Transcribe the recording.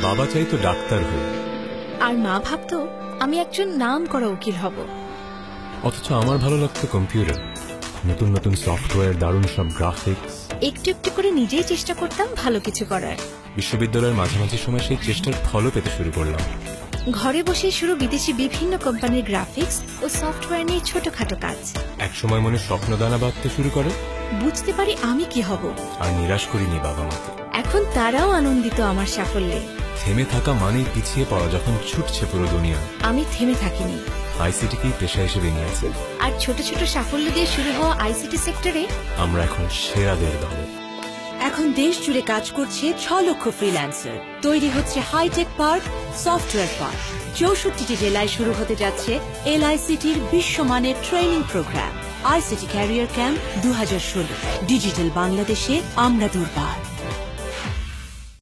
বাবা চাইতো ডাক্তার হয়ে, আর মা ভাবতো আমি একজন নাম করা উকিল হব। অথচ আমার ভালো লাগতো কম্পিউটার, নতুন নতুন সফটওয়্যার, দারুণ সব গ্রাফিক্স। একটু একটু করে নিজেই চেষ্টা করতাম ভালো কিছু করার। বিশ্ববিদ্যালয়ের মাঝামাঝি সময় সেই চেষ্টার ফলও পেতে শুরু করলাম। ঘরে বসে শুরু বিদেশি বিভিন্ন কোম্পানির গ্রাফিক্স ও সফটওয়্যার নিয়ে ছোটখাটো কাজ। একসময় মনে স্বপ্ন দানা বাঁধতে শুরু করে, বুঝতে পারি আমি কি হব। আর নিরাশ করিনি বাবা মাকে। এখন তারাও আনন্দিত আমার সাফল্যে। থেমে থাকা মানেই পিছিয়ে পড়া যখন ছুটছে পুরো দুনিয়া। আমি থেমে থাকিনি, আইসিটিকেই পেশা হিসেবে নিয়েছে। আর ছোট ছোট সাফল্য দিয়ে শুরু হওয়া আইসিটি সেক্টরে আমরা এখন সেরাদের দলে। এখন দেশ জুড়ে কাজ করছে 6 লক্ষ ফ্রিল্যান্সার। তৈরি হচ্ছে হাইটেক পার্ক, সফটওয়্যার পার্ক। 64টি জেলায় শুরু হতে যাচ্ছে এলআইসিটির বিশ্বমানের training programme. ICT career camp 2016। Digital বাংলাদেশে আমরা দুর্বার।